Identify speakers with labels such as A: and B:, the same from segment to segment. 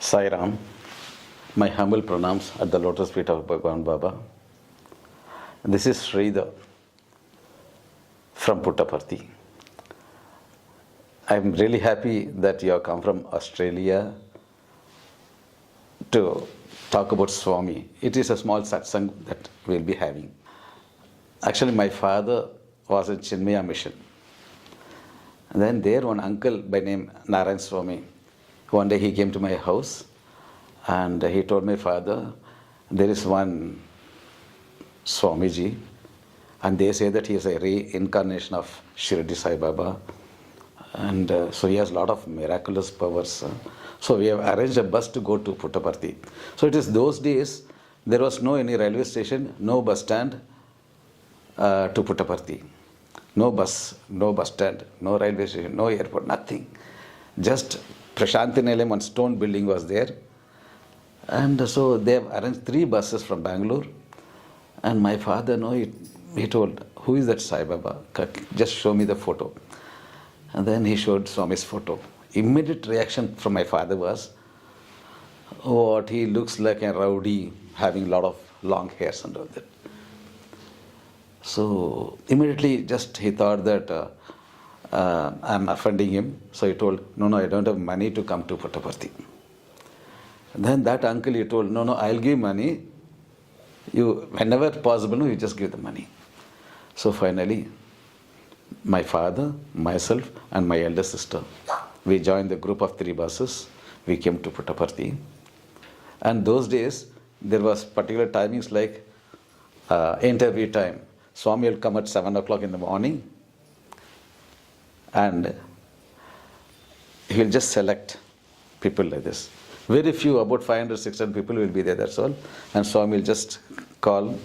A: Sai Ram, my humble pranams at the lotus feet of Bhagwan Baba. This is Sridhar from Puttaparthi. I am really happy that you have come from Australia to talk about Swami. It is a small satsang that we will be having. Actually, my father was in Chinmaya mission. And then there one uncle by name Narayan Swami, one day he came to my house and he told my father, there is one Swamiji and they say that he is a reincarnation of Shirdi Sai Baba, and so he has a lot of miraculous powers. So we have arranged a bus to go to Puttaparthi. So it is those days there was no any railway station, no bus stand to Puttaparthi. No bus stand, no railway station, no airport, nothing. Just Prasanthi Nilayam, one stone building was there. And so they have arranged 3 buses from Bangalore. And my father, he told, who is that Sai Baba? Just show me the photo. And then he showed Swami's photo. Immediate reaction from my father was, what, he looks like a rowdy, having a lot of long hairs and all that. So immediately just he thought that I'm offending him. So he told, no, I don't have money to come to Puttaparthi. Then that uncle, he told, no, I'll give money. You, whenever possible, you just give the money. So finally, my father, myself and my elder sister, we joined the group of 3 buses. We came to Puttaparthi. And those days, there was particular timings like interview time. Swami will come at 7 o'clock in the morning and he will just select people like this. Very few, about 500, 600 people will be there, that's all. And Swami will just call.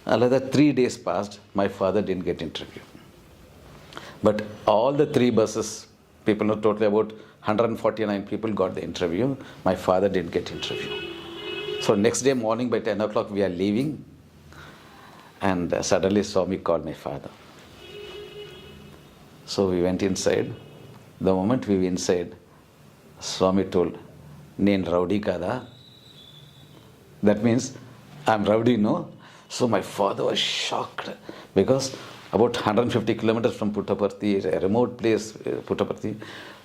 A: Another 3 days passed, my father didn't get interview. But all the 3 buses, people, totally about 149 people got the interview. My father didn't get interview. So next day morning by 10 o'clock we are leaving. And suddenly Swami called my father. So we went inside. The moment we were inside, Swami told, Nen rowdy kada. That means, I'm rowdy, no? So my father was shocked because about 150 kilometers from Puttaparthi, a remote place, Puttaparthi.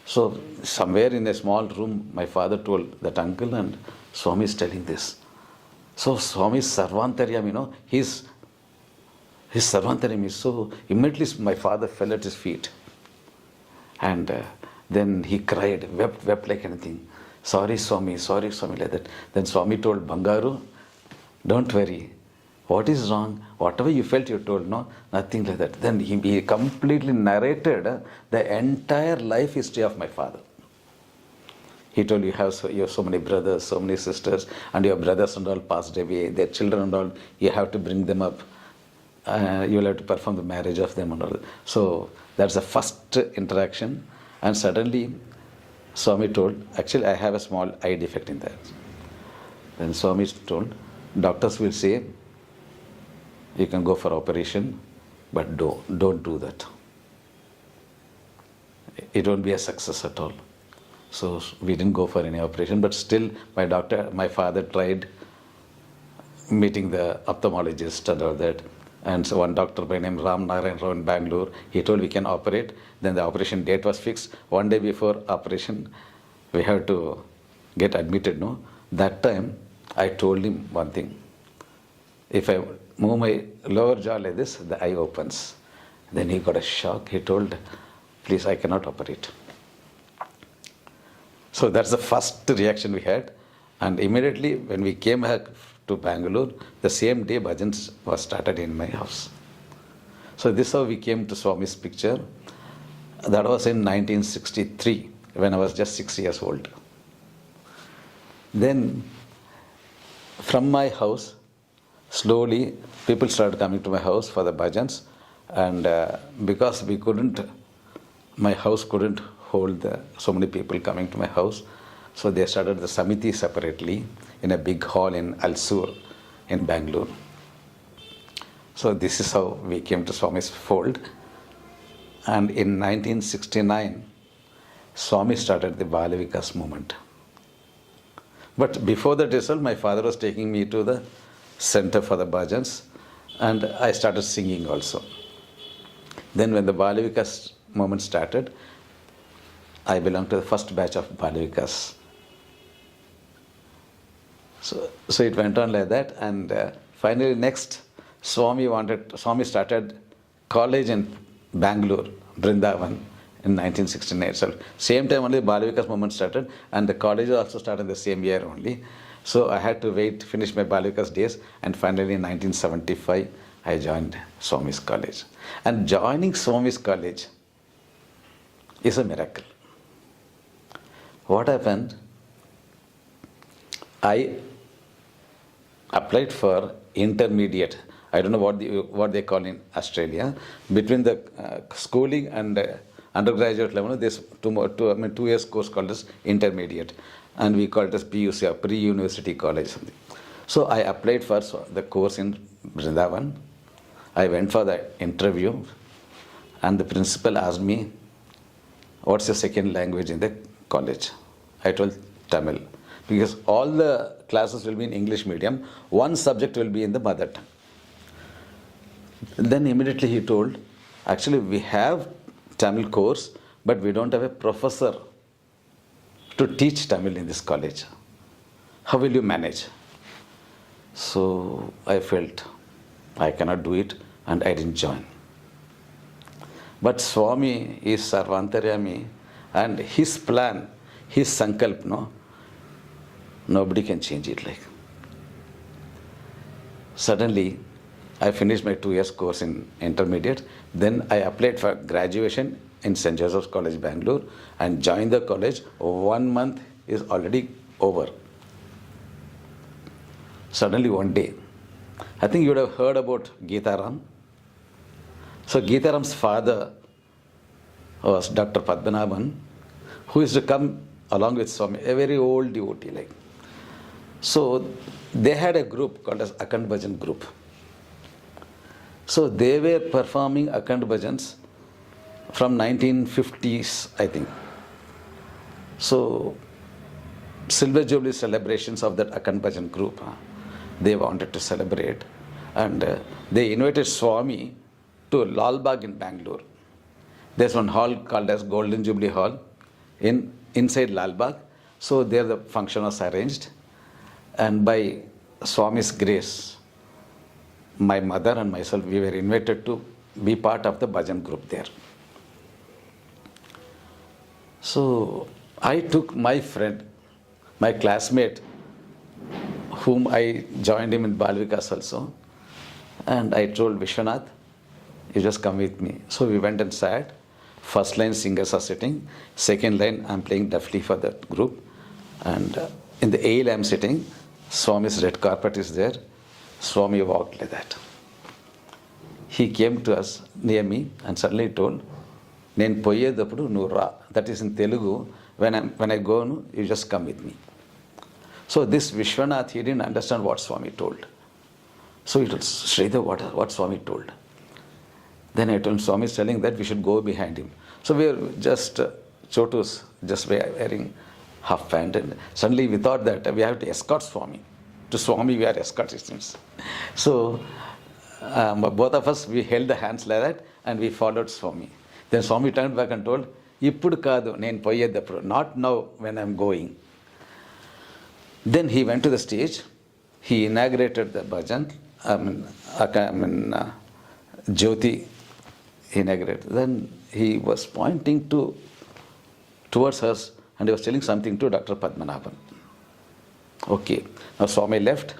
A: So somewhere in a small room, my father told that uncle and Swami is telling this. So Swami's Sarvantaryam, his Sarvantaryam is so, immediately my father fell at his feet. And then he cried, wept like anything. Sorry Swami, like that. Then Swami told, Bangaru, don't worry. What is wrong? Whatever you felt, you told, no? Nothing like that. Then he completely narrated the entire life history of my father. He told, you have so many brothers, so many sisters, and your brothers and all passed away, their children and all, you have to bring them up. You will have to perform the marriage of them and all. So that's the first interaction. And suddenly Swami told, actually I have a small eye defect in that. Then Swami told, doctors will say, you can go for operation, but don't do that. It won't be a success at all. So we didn't go for any operation, but still my father tried meeting the ophthalmologist and all that. And so one doctor by name Ram Narayan Rao in Bangalore, he told we can operate. Then the operation date was fixed. One day before operation, we have to get admitted, no? That time, I told him one thing. If I move my lower jaw like this, the eye opens. Then he got a shock. He told, please, I cannot operate. So that's the first reaction we had. And immediately when we came back to Bangalore, the same day Bhajans was started in my house. So this is how we came to Swami's picture. That was in 1963, when I was just 6 years old. Then from my house, slowly people started coming to my house for the Bhajans. And because my house couldn't hold so many people coming to my house, so they started the Samiti separately in a big hall in Alsur in Bangalore. So this is how we came to Swami's fold. And in 1969, Swami started the Bal Vikas movement. But before that result, my father was taking me to the center for the bhajans, and I started singing also. Then when the Bal Vikas movement started, I belonged to the first batch of Bal Vikas. So it went on like that, and finally next, Swami started college in Bangalore, Brindavan, in 1969. So same time only Bal Vikas movement started, and the college also started the same year only. So I had to finish my Bal Vikas days, and finally in 1975, I joined Swami's college. And joining Swami's college is a miracle. What happened? I applied for intermediate. I don't know what they call in Australia. Between the schooling and undergraduate level, there's 2 years course called as intermediate, and we call it as PUC, or pre-university college something. So I applied for the course in Brindavan. I went for the interview, and the principal asked me, "What's your second language in the college?" I told Tamil, because all the classes will be in English medium. One subject will be in the mother tongue. Then immediately he told, "Actually, we have Tamil course, but we don't have a professor to teach Tamil in this college. How will you manage?" So I felt I cannot do it, and I didn't join. But Swami is Sarvantaryami, and his plan, his sankalp, nobody can change it like. Suddenly, I finished my 2 years course in intermediate. Then I applied for graduation in St. Joseph's College, Bangalore, and joined the college. 1 month is already over. Suddenly one day, I think you would have heard about Geetaram. So Geetaram's father was Dr. Padmanabhan, who used to come along with Swami, a very old devotee like. So they had a group called as Akhand Bhajan group. So they were performing Akhand Bhajans from 1950s, I think. So Silver Jubilee celebrations of that Akhand Bhajan group, they wanted to celebrate, and they invited Swami to Lal Bagh in Bangalore. There's one hall called as Golden Jubilee Hall inside Lal Bagh. So there the function was arranged, and by Swami's grace, my mother and myself, we were invited to be part of the bhajan group there. So I took my friend, my classmate, whom I joined him in Bal Vikas also, and I told Vishwanath, "You just come with me." So we went and sat. First line singers are sitting. Second line I'm playing deafly for that group. And in the aisle I'm sitting. Swami's red carpet is there. Swami walked like that. He came to us near me and suddenly told, "Nen poyedappudu nu ra." That is in Telugu. When I go, you just come with me. So this Vishwanath, he didn't understand what Swami told. So he told, "Sridhar, what Swami told?" Then I told him, Swami is telling that we should go behind him. So we were just chotus, just wearing half pant, and suddenly we thought that we have to escort Swami. To Swami we are escorts, it seems. So both of us, we held the hands like that, and we followed Swami. Then Swami turned back and told, "Ippudu kaadu, nen poyedappudu, not now when I am going." Then he went to the stage. He inaugurated the bhajan. Jyoti inaugurated. Then he was pointing towards us, and he was telling something to Dr. Padmanabhan. Okay. Now Swami left,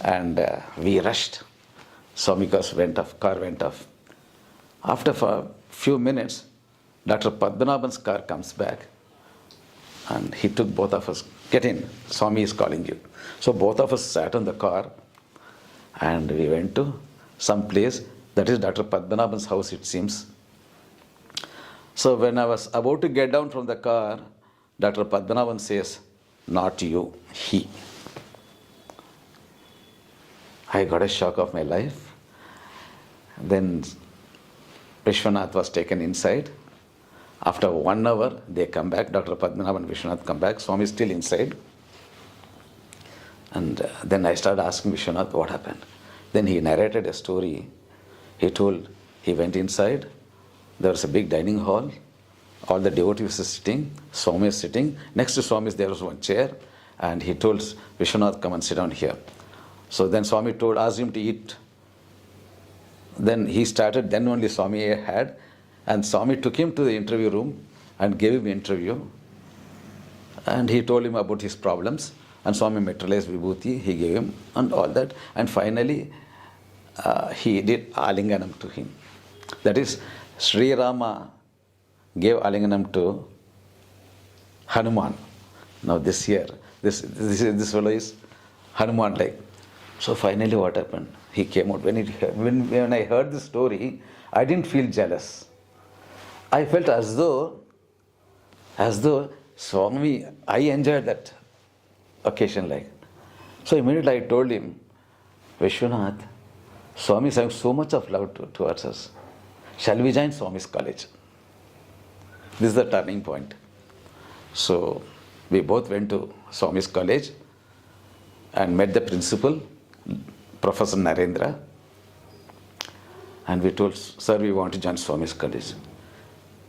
A: and we rushed. Swami's car went off. After a few minutes, Dr. Padmanabhan's car comes back, and he took both of us. "Get in, Swami is calling you." So both of us sat on the car, and we went to some place. That is Dr. Padmanabhan's house, it seems. So when I was about to get down from the car, Dr. Padmanabhan says, "Not you, he." I got a shock of my life. Then Vishwanath was taken inside. After 1 hour, they come back. Dr. Padmanabhan and Vishwanath come back. Swami is still inside. And then I started asking Vishwanath what happened. Then he narrated a story. He told he went inside, there was a big dining hall, all the devotees were sitting, Swami is sitting, next to Swami there was one chair, and he told Vishwanath, come and sit down here. So then Swami asked him to eat. Then he started, then only Swami had, and Swami took him to the interview room and gave him an interview. And he told him about his problems, and Swami materialized Vibhuti, he gave him, and all that. And finally, he did Alinganam to him. That is, Sri Rama gave Alinganam to Hanuman. Now this year, this fellow is Hanuman like. So finally what happened? He came out. When I heard this story, I didn't feel jealous. I felt as though Swami, I enjoyed that occasion like. So immediately I told him, Vishwanath, Swami is having so much of love towards us. Shall we join Swami's college? This is the turning point. So we both went to Swami's college and met the principal, Professor Narendra. And we told, sir, we want to join Swami's college.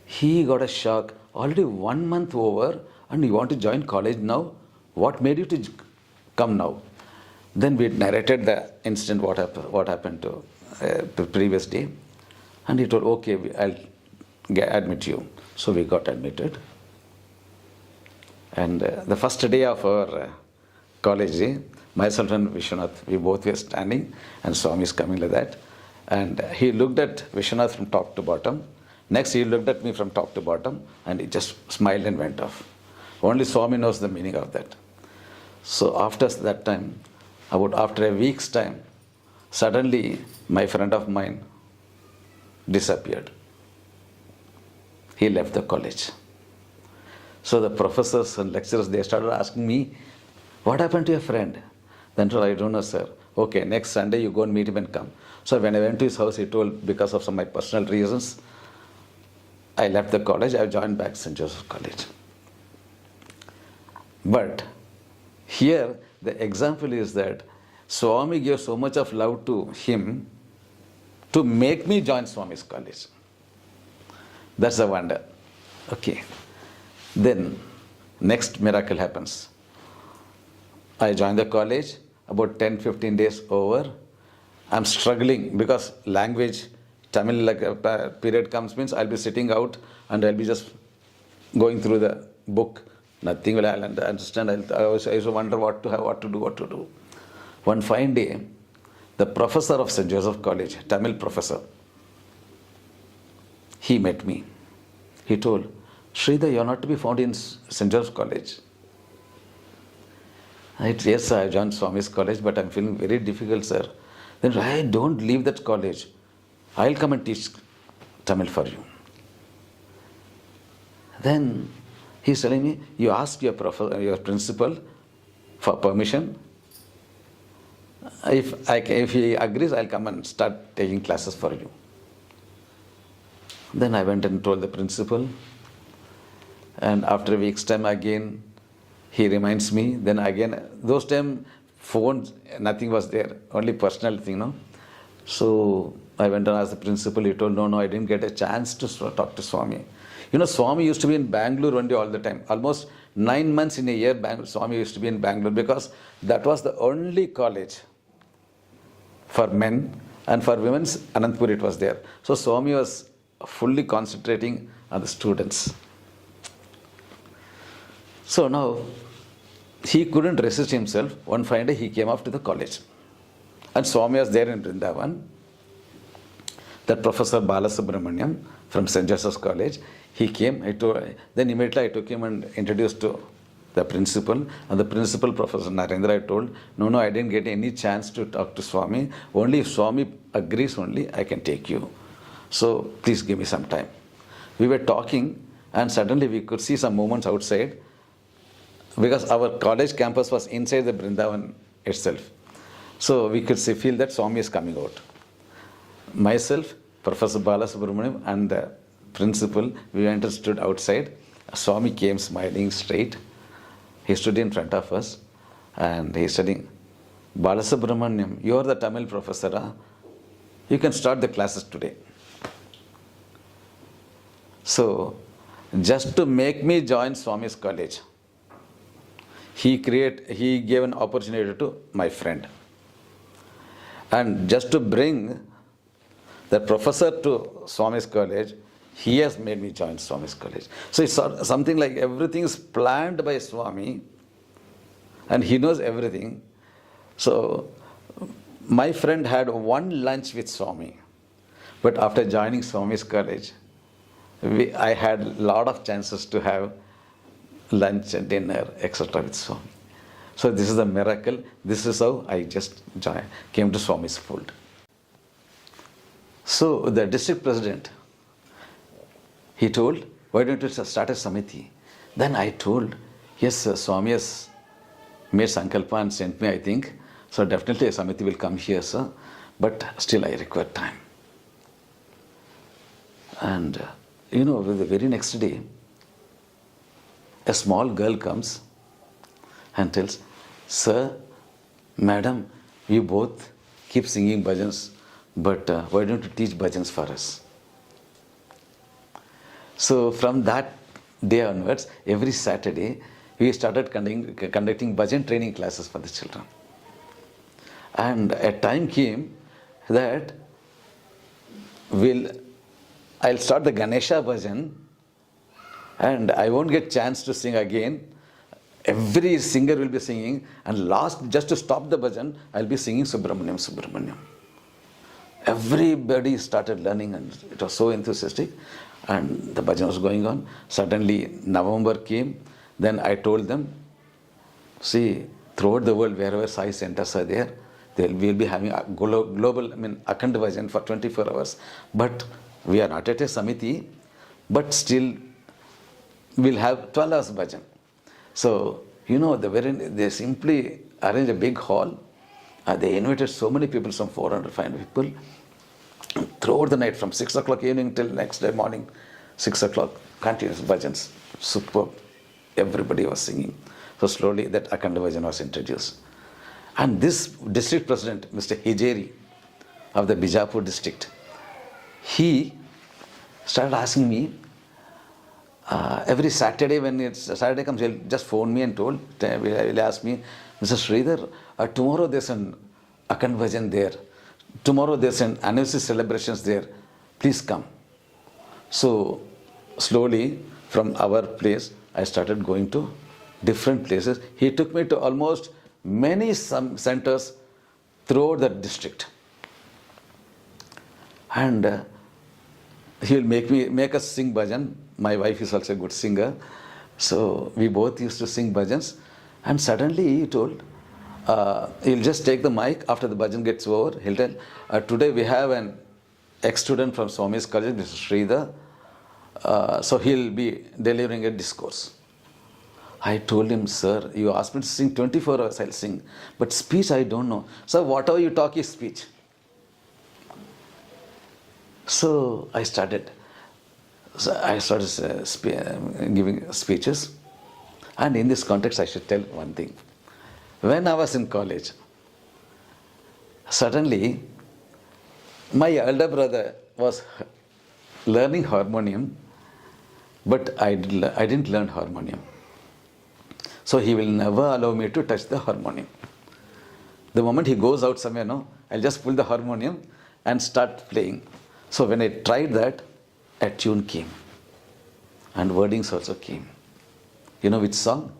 A: He got a shock. Already 1 month over and you want to join college now? What made you to come now? Then we narrated the incident, what happened to the previous day. And he told, okay, I'll admit you. So we got admitted. And the first day of our college day, myself and Vishwanath, we both were standing and Swami is coming like that. And he looked at Vishwanath from top to bottom. Next he looked at me from top to bottom and he just smiled and went off. Only Swami knows the meaning of that. So after that time, after a week's time, suddenly my friend of mine disappeared. He left the college. So the professors and lecturers, they started asking me, what happened to your friend? Then I told, I don't know, sir. Okay, next Sunday you go and meet him and come. So when I went to his house, he told, because of some of my personal reasons, I left the college, I joined back St. Joseph College. But here, the example is that Swami gave so much of love to him to make me join Swami's college. That's a wonder. Okay. Then, next miracle happens. I joined the college, about 10-15 days over. I'm struggling because language, Tamil like a period comes means I'll be sitting out and I'll be just going through the book. Nothing will I'll understand. I used to wonder what to do. One fine day, the professor of St. Joseph College, Tamil professor, he met me. He told, Sridhar, you are not to be found in St. Joseph College. I said, yes, sir, I joined Swami's college, but I'm feeling very difficult, sir. Then I don't leave that college. I'll come and teach Tamil for you. Then he's telling me, you ask your principal for permission. If he agrees, I'll come and start taking classes for you. Then I went and told the principal. And after a week's time again, he reminds me. Then again, those time phones, nothing was there, only personal thing, no? So I went and asked the principal. He told, no, I didn't get a chance to talk to Swami. You know, Swami used to be in Bangalore one day all the time. Almost 9 months in a year, Swami used to be in Bangalore because that was the only college for men, and for women's, Anantapur it was there. So Swami was fully concentrating on the students. So now, he couldn't resist himself. One fine day, he came up to the college. And Swami was there in Brindavan. That Professor Balasubramaniam from St. Joseph's College, he came. Then immediately I took him and introduced to the principal. And the principal, Professor Narendra, I told, no, I didn't get any chance to talk to Swami. Only if Swami agrees only, I can take you. So please give me some time. We were talking and suddenly we could see some movements outside because our college campus was inside the Brindavan itself. So we could feel that Swami is coming out. Myself, Professor Balasubramaniam and the principal, we went and stood outside. Swami came smiling straight. He stood in front of us. and he's studying. Balasubramaniam, you are the Tamil professor, huh? You can start the classes today. So, just to make me join Swami's college, he gave an opportunity to my friend. And just to bring the professor to Swami's college, he has made me join Swami's college. So it's something like everything is planned by Swami, and he knows everything. So my friend had one lunch with Swami, but after joining Swami's college, I had a lot of chances to have lunch and dinner, etc. with Swami. So this is a miracle. This is how I just came to Swami's fold. So the district president, he told, why don't you start a samiti? Then I told, yes, Swami has made sankalpa and sent me, I think. So definitely a samiti will come here, sir. But still I require time. And the very next day, a small girl comes and tells, sir, madam, you both keep singing bhajans, but why don't you teach bhajans for us? So from that day onwards, every Saturday, we started conducting bhajan training classes for the children. And a time came that I'll start the Ganesha bhajan, and I won't get chance to sing again. Every singer will be singing, and last, just to stop the bhajan, I'll be singing Subramaniam, Subramaniam. Everybody started learning, and it was so enthusiastic, and the bhajan was going on. Suddenly November came. Then I told them, see, throughout the world, wherever Sai centers are there, we'll be having a global, Akhand bhajan for 24 hours. But we are not at a samiti, but still we'll have 12 hours bhajan. So, they simply arranged a big hall. They invited so many people, some 400, 500 people. Throughout the night, from 6 o'clock evening till next day morning, 6 o'clock, continuous bhajans. Superb. Everybody was singing. So slowly that Akhand bhajan was introduced. And this district president, Mr. Hijeri of the Bijapur district, he started asking me, every Saturday when Saturday comes, he'll just phone me and he'll ask me, Mr. Sridhar, tomorrow there's an Akhand bhajan there. Tomorrow there's an anniversary celebrations there. Please come. So slowly from our place, I started going to different places. He took me to almost many centers throughout the district. And he'll make us sing bhajan. My wife is also a good singer. So we both used to sing bhajans. And suddenly he told, he'll just take the mic after the bhajan gets over. He'll tell, today we have an ex-student from Swami's college, Mr. Sridhar. So he'll be delivering a discourse. I told him, sir, you asked me to sing 24 hours, I'll sing. But speech, I don't know. Sir, whatever you talk is speech. So I started giving speeches. And in this context, I should tell one thing. When I was in college, suddenly my elder brother was learning harmonium, but I didn't learn harmonium. So he will never allow me to touch the harmonium. The moment he goes out somewhere, I'll just pull the harmonium and start playing. So when I tried that, a tune came. And wordings also came. You know which song?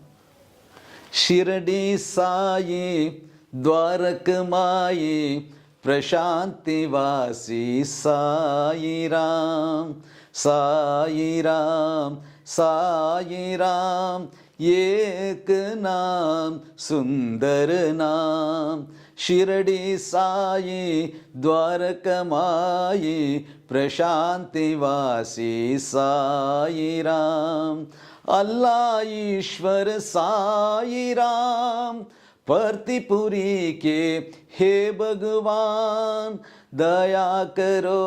A: Shirdi Sai Dwarakamayi Prasanthi Vasi Sai Ram Sai Ram Sai Ram Ek Naam Sundar Naam Shirdi Sai Dwarakamayi Prasanthi Vasi Sai Ram Allah Ishwar Sai Ram परतिपुरी के हे भगवान दया करो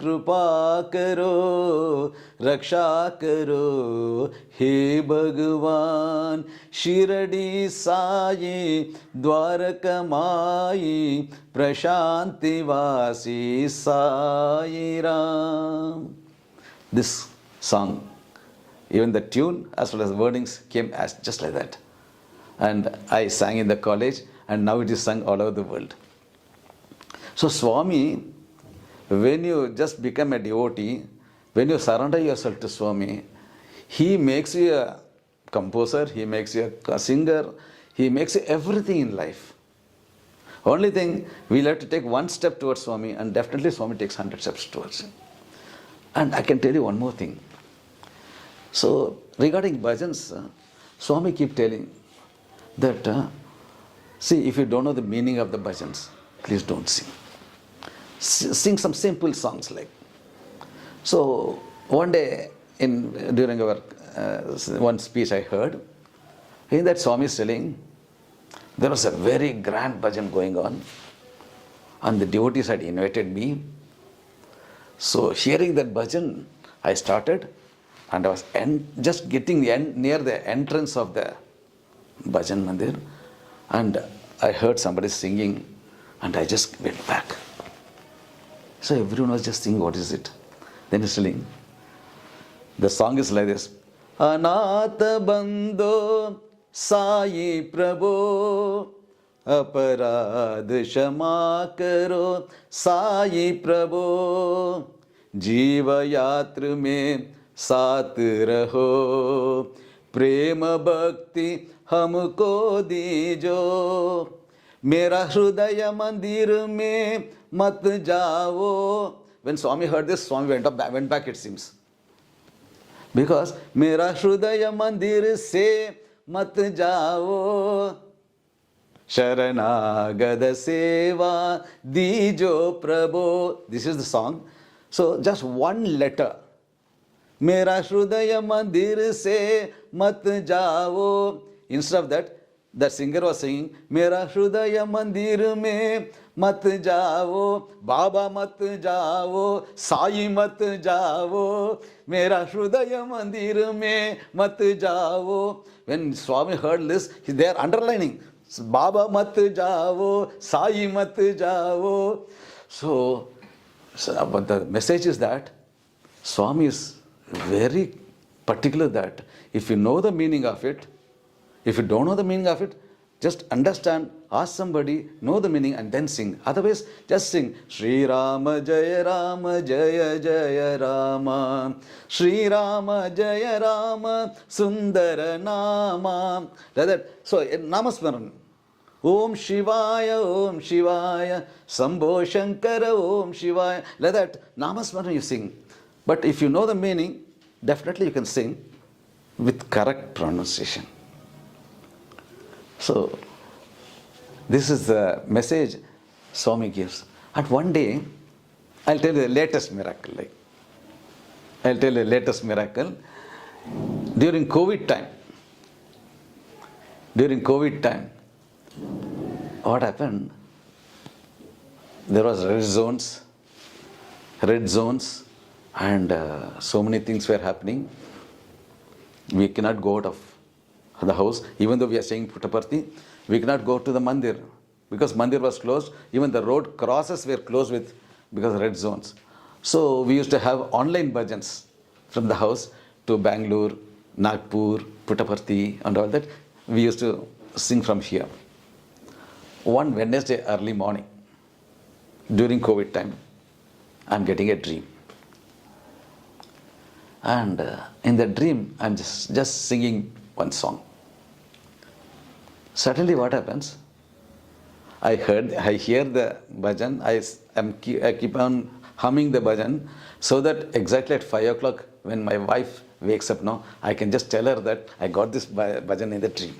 A: कृपा करो रक्षा करो हे भगवान शिरडी साई द्वारकमाई प्रशांति वासी Sai Ram. This song, even the tune as well as the wordings came as just like that. And I sang in the college, and now it is sung all over the world. So Swami, when you just become a devotee, when you surrender yourself to Swami, he makes you a composer, he makes you a singer, he makes you everything in life. Only thing, we'll have to take one step towards Swami, and definitely Swami takes 100 steps towards him. And I can tell you one more thing. So regarding bhajans, Swami keep telling that, see, if you don't know the meaning of the bhajans, please don't sing. Sing some simple songs like. So one day during our one speech I heard, in that Swami is telling, there was a very grand bhajan going on, and the devotees had invited me. So hearing that bhajan, I started, and I was just getting near the entrance of the bhajan mandir, and I heard somebody singing, and I just went back. So everyone was just singing, what is it? Then he's telling, the song is like this: Anatha Bandho Sai Prabhu अपराध क्षमा करो साई प्रभु जीव यात्र में साथ रहो प्रेम भक्ति हमको दीजो मेरा हृदय मंदिर में मत जाओ. When Swami heard this, Swami went back it seems, because मेरा हृदय मंदिर से मत जाओ शरणागत सेवा दीजो प्रभो. This is the song. So just one letter, मेरा हृदय मंदिर से मत जाओ. Instead of that, the singer was singing, मेरा हृदय मंदिर में मत जाओ बाबा मत जाओ साई मत जाओ मेरा हृदय मंदिर में मत जाओ. When Swami heard this, they are underlining, Baba mat jao, Sai mat jao. So, but the message is that Swami is very particular that if you know the meaning of it, if you don't know the meaning of it, just understand, ask somebody, know the meaning and then sing. Otherwise, just sing Shri Rama Jaya Jaya Rama Shri Rama Jaya Rama Sundara Nama. Like that. So, Namasmaran. Om Shivaya, Sambho Shankara, Om Shivaya. Like that, Namasmaran you sing. But if you know the meaning, definitely you can sing with correct pronunciation. So, this is the message Swami gives. And one day, I'll tell you the latest miracle. During COVID time, what happened? There was red zones, and so many things were happening. We cannot go out of the house, even though we are staying in Puttaparthi. We cannot go to the mandir because mandir was closed. Even the road crosses were closed because of red zones. So we used to have online bhajans from the house to Bangalore, Nagpur, Puttaparthi, and all that. We used to sing from here. One Wednesday early morning, during COVID time, I'm getting a dream. And in the dream, I'm just singing one song. Suddenly what happens? I hear the bhajan, I keep on humming the bhajan, so that exactly at 5 o'clock when my wife wakes up now, I can just tell her that I got this bhajan in the dream.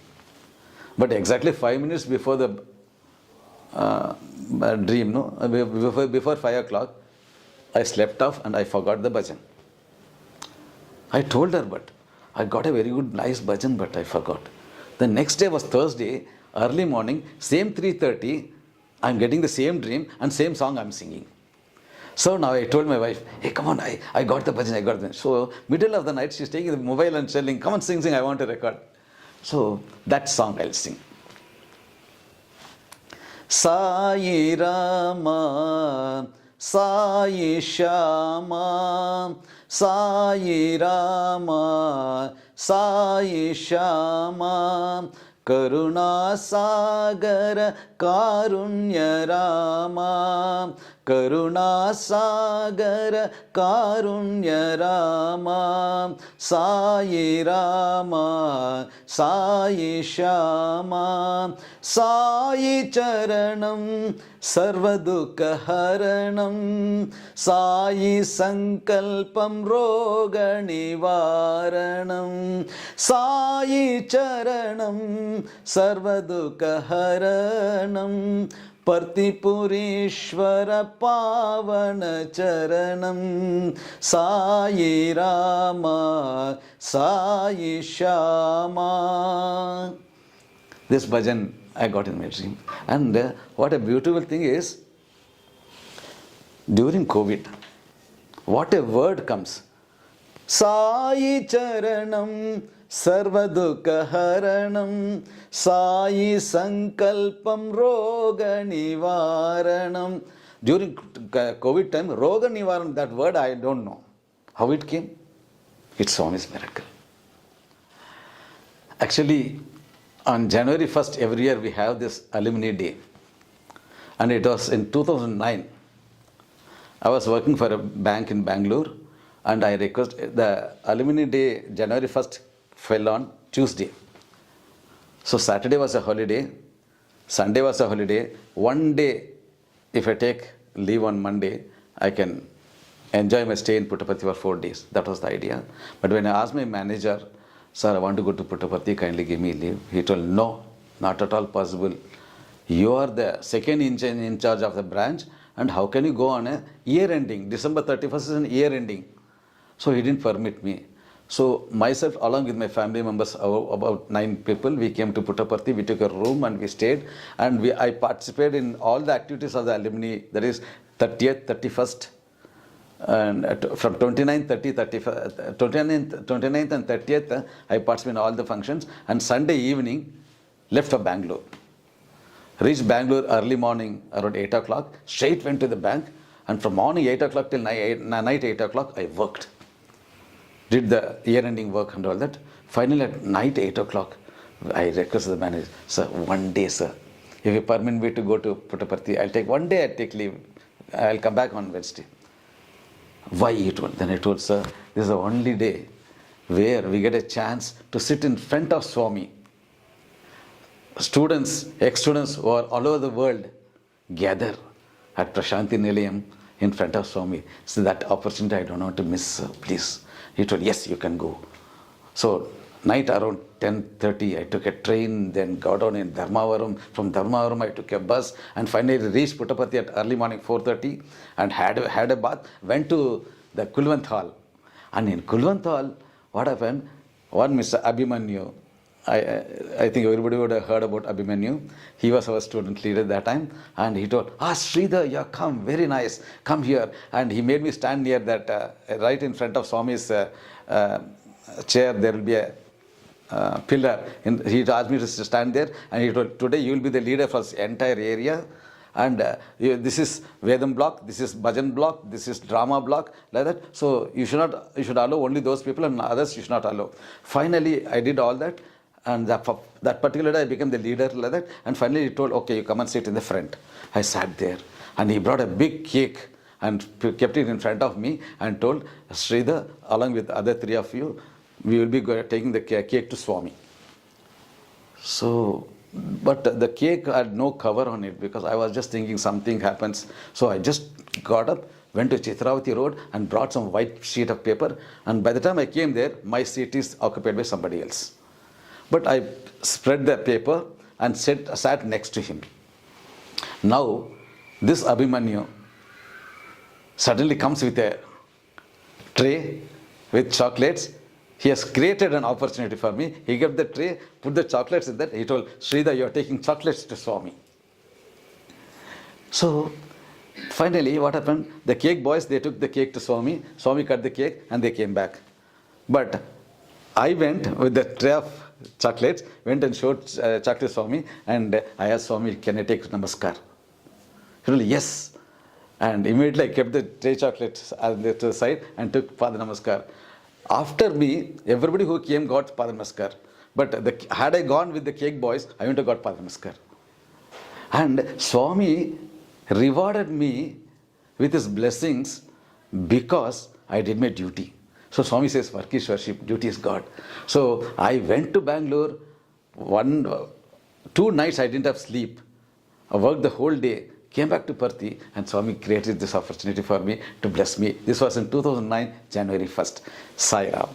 A: But exactly 5 minutes before the dream, before 5 o'clock, I slept off and I forgot the bhajan. I told her, but I got a very good, nice bhajan, but I forgot. The next day was Thursday. early morning, same 3:30, I'm getting the same dream and same song I'm singing. So now I told my wife, hey, come on, I got the bhajan, I got the... So middle of the night, she's taking the mobile and telling, come on, sing, I want to record. So that song I'll sing. Sai Rama, Sai Shama, Sai Rama, Sai Shama, Karuna Sagar Karunya Rama, Karuna Sagar Karunya Rama, Sai Rama, Sai Shama, Sai Charanam Sarvadukha Haranam, Sai Sankalpam Roga Nivaranam, Sai Charanam Sarvadukha Haranam, Partipurishvara Pavana Charanam, Sai Rama, Sai Shama. This bhajan I got in my dream. And what a beautiful thing is, during COVID, what a word comes. Sai Charanam Sarvadukha Haranam, Sai Sankalpam Roga Nivaranam. During COVID time, Roga Nivaranam, that word I don't know how it came. It's Swami's miracle. Actually, on January 1st every year we have this Alumni Day. And it was in 2009. I was working for a bank in Bangalore, and I requested the Alumni Day, January 1st fell on Tuesday. So Saturday was a holiday, Sunday was a holiday. One day, if I take leave on Monday, I can enjoy my stay in Puttaparthi for 4 days. That was the idea. But when I asked my manager, sir, I want to go to Puttaparthi, kindly give me leave. He told, no, not at all possible. You are the second in charge of the branch, and how can you go on a year ending? December 31st is an year ending. So he didn't permit me. So myself, along with my family members, about 9 people, we came to Puttaparthi, we took a room and we stayed. And I participated in all the activities of the alumni, that is 30th, 31st, and from 29th, 29th and 30th, I participated in all the functions. And Sunday evening, left for Bangalore. Reached Bangalore early morning, around 8 o'clock, straight went to the bank. And from morning 8 o'clock till night 8 o'clock, I worked. Did the year-ending work and all that. Finally, at night 8 o'clock, I requested the manager, sir, one day, sir. If you permit me to go to Puttaparthi, I'll take one day, I'll take leave. I'll come back on Wednesday. Why? He told. Then I told, sir, this is the only day where we get a chance to sit in front of Swami. Students, ex-students who are all over the world gather at Prasanthi Nilayam in front of Swami. So that opportunity I don't want to miss, sir, please. He told, yes, you can go. So night around 10:30, I took a train, then got down in Dharmavaram. From Dharmavaram, I took a bus and finally reached Puttaparthi at early morning 4:30 and had a bath. Went to the Kulwant Hall. And in Kulwant Hall, what happened? One Mr. Abhimanyu, I think everybody would have heard about Abhimanyu. He was our student leader at that time. And he told, Sridhar, you have come, very nice, come here. And he made me stand near that, right in front of Swami's chair, there will be a pillar. He asked me to stand there, and he told, today you will be the leader for this entire area. And this is Vedam block, this is Bhajan block, this is drama block, like that. So you should allow only those people, and others you should not allow. Finally, I did all that. And that particular day I became the leader like that. And finally he told, okay, you come and sit in the front. I sat there, and he brought a big cake and kept it in front of me and told, Sridhar, along with the other 3 of you, we will be taking the cake to Swami. So, but the cake had no cover on it because I was just thinking something happens. So I just got up, went to Chitravati Road and brought some white sheet of paper. And by the time I came there, my seat is occupied by somebody else. But I spread the paper and sat next to him. Now, this Abhimanyu suddenly comes with a tray with chocolates. He has created an opportunity for me. He gave the tray, put the chocolates in that. He told, Sridhar, you are taking chocolates to Swami. So, finally, what happened? The cake boys, they took the cake to Swami. Swami cut the cake and they came back. But I went with the tray of chocolates, went and showed chocolate to Swami, and I asked Swami, can I take namaskar? He told, yes. And immediately I kept the tray chocolates to the side and took Pada Namaskar. After me, everybody who came got Pada Namaskar. But had I gone with the cake boys, I wouldn't have got Pada Namaskar. And Swami rewarded me with his blessings because I did my duty. So Swami says, work is worship, duty is God. So I went to Bangalore, 2 nights I didn't have sleep. I worked the whole day, came back to Parthi, and Swami created this opportunity for me to bless me. This was in 2009, January 1st. Sai Ram.